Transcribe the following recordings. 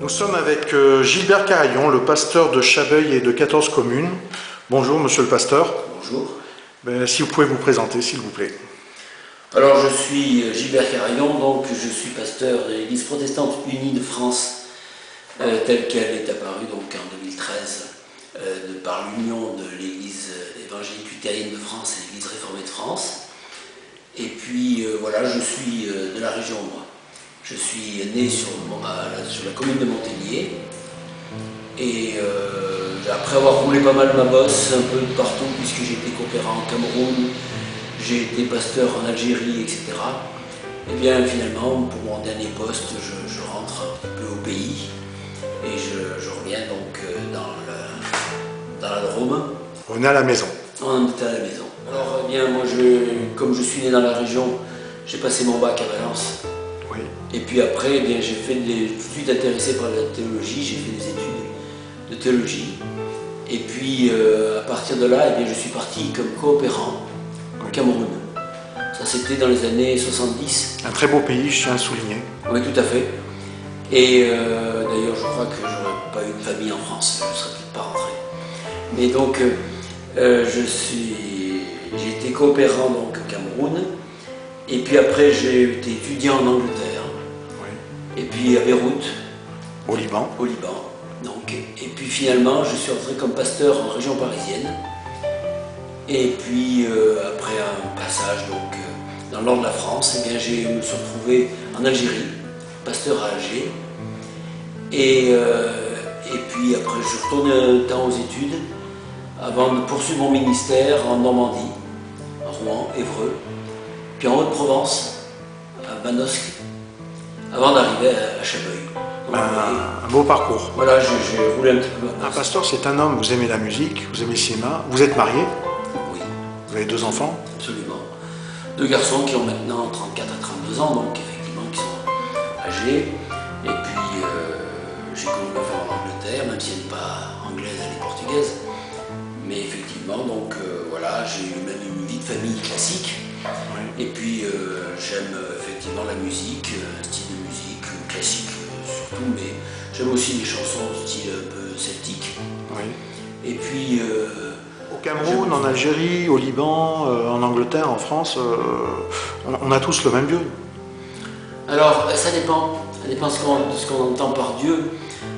Nous sommes avec Gilbert Carayon, le pasteur de Chabeuil et de 14 communes. Bonjour monsieur le pasteur. Bonjour. Si vous pouvez vous présenter s'il vous plaît. Alors je suis Gilbert Carayon, donc je suis pasteur de l'Église protestante unie de France, telle qu'elle est apparue donc en 2013 par l'union de l'Église évangélique luthérienne de France et l'Église réformée de France. Et puis voilà, je suis de la région, moi. Je suis né sur la commune de Montélier. Et après avoir roulé pas mal ma bosse un peu partout, puisque j'ai été coopérant au Cameroun, j'ai été pasteur en Algérie, etc. Et bien finalement, pour mon dernier poste, je rentre un petit peu au pays et je reviens donc dans la Drôme. On est à la maison. On est à la maison. Alors eh bien moi, comme je suis né dans la région, j'ai passé mon bac à Valence. Oui. Et puis après, eh bien, tout de suite intéressé par la théologie, j'ai fait des études de théologie. Et puis à partir de là, eh bien, je suis parti comme coopérant au Cameroun. Ça c'était dans les années 70. Un très beau pays, je tiens à le souligner. Oui, tout à fait. Et d'ailleurs, je crois que j'aurais pas eu de famille en France, je ne serais peut-être pas rentré. Mais donc, j'ai été coopérant donc, au Cameroun. Et puis après, j'ai été étudiant en Angleterre. Oui. Et puis à Beyrouth. Au Liban. Au Liban. Donc, et puis finalement, je suis entré comme pasteur en région parisienne. Et puis après un passage donc, dans le nord de la France, eh bien, je me suis retrouvé en Algérie, pasteur à Alger. Et puis après, je suis retourné un temps aux études avant de poursuivre mon ministère en Normandie, à Rouen, Évreux, puis en Haute-Provence, à Manosque, avant d'arriver à Chabeuil. Un beau parcours. Voilà, j'ai roulé un petit peu. Un pasteur, c'est un homme, vous aimez la musique, vous aimez le cinéma, vous êtes marié? Oui. Vous avez 2 enfants? Absolument. 2 garçons qui ont maintenant 34 à 32 ans, donc effectivement qui sont âgés. Et puis j'ai connu ma femme en Angleterre, même si elle n'est pas anglaise, elle est portugaise. Mais effectivement, donc voilà, j'ai eu même une vie de famille classique. Oui. Et puis j'aime effectivement la musique, un style de musique classique surtout, mais j'aime aussi les chansons de style un peu celtique. Oui. Et puis au Cameroun, en Algérie, au Liban, en Angleterre, en France, on a tous le même Dieu. Alors ça dépend de ce qu'on entend par Dieu.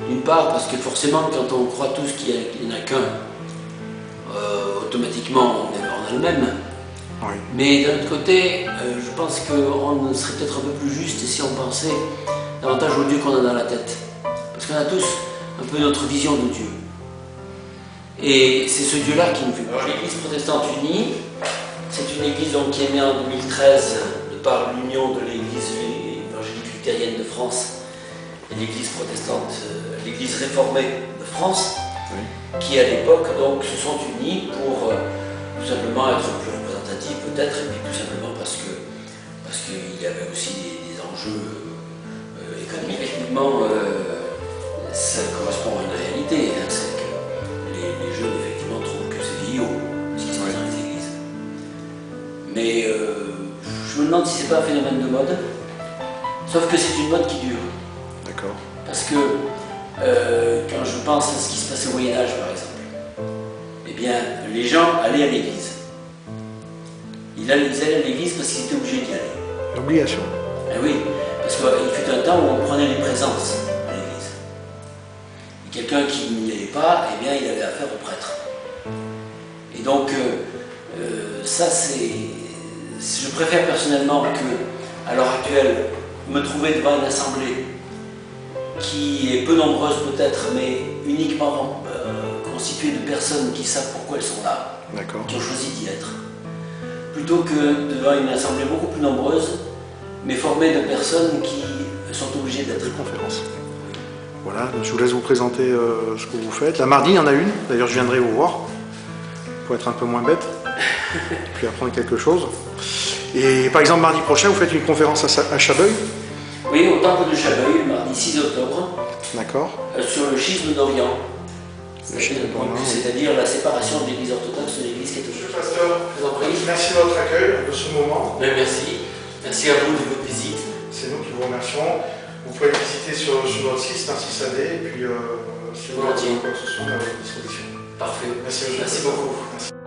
D'une part, parce que forcément, quand on croit tous qu'il n'y en a qu'un, automatiquement on a le même. Oui. Mais d'un autre côté, je pense qu'on serait peut-être un peu plus juste si on pensait davantage au Dieu qu'on a dans la tête. Parce qu'on a tous un peu notre vision de Dieu. Et c'est ce Dieu-là qui nous fait. Alors l'Église protestante unie, c'est une église donc, qui est née en 2013 de par l'union de l'Église évangélique luthérienne de France et l'Église protestante, l'Église réformée de France, oui. Qui à l'époque donc se sont unis pour tout simplement être plus représentatifs peut-être, et puis tout simplement parce qu'il y avait aussi des enjeux économiques. Effectivement, ça correspond à une réalité, hein, c'est que les jeunes effectivement trouvent que c'est vieillot ce qui se passe dans les églises. Mais je me demande si c'est pas un phénomène de mode, sauf que c'est une mode qui dure. D'accord. Parce que quand je pense à ce qui se passait au Moyen-Âge par exemple, eh bien les gens allaient à l'église. Ils allaient à l'église parce qu'ils étaient obligés d'y aller. L'obligation. Eh oui, parce qu'il fut un temps où on prenait les présences à l'église. Et quelqu'un qui n'y allait pas, eh bien il avait affaire au prêtre. Et donc ça c'est... Je préfère personnellement que, à l'heure actuelle, me trouver devant une assemblée qui est peu nombreuse peut-être, mais uniquement constituée de personnes qui savent pourquoi elles sont là, qui ont choisi d'y être, plutôt que devant une assemblée beaucoup plus nombreuse, mais formée de personnes qui sont obligées d'être. Des conférences. Voilà, je vous laisse vous présenter ce que vous faites. La mardi, il y en a une, d'ailleurs je viendrai vous voir, pour être un peu moins bête, puis apprendre quelque chose. Et par exemple, mardi prochain, vous faites une conférence à Chabeuil? Oui, au temple de Chabeuil, le mardi 6 octobre. D'accord. Sur le schisme d'Orient. C'est-à-dire la séparation de l'Église orthodoxe de l'Église catholique. Monsieur le pasteur, je vous en prie. Merci de votre accueil de ce moment. Mais merci. Merci à vous de votre visite. C'est nous qui vous remercions. Vous pouvez le visiter sur notre site, c'est un 6AD, et puis si vous voulez quoi que ce soit, on est à votre disposition. Parfait. Merci beaucoup. Merci.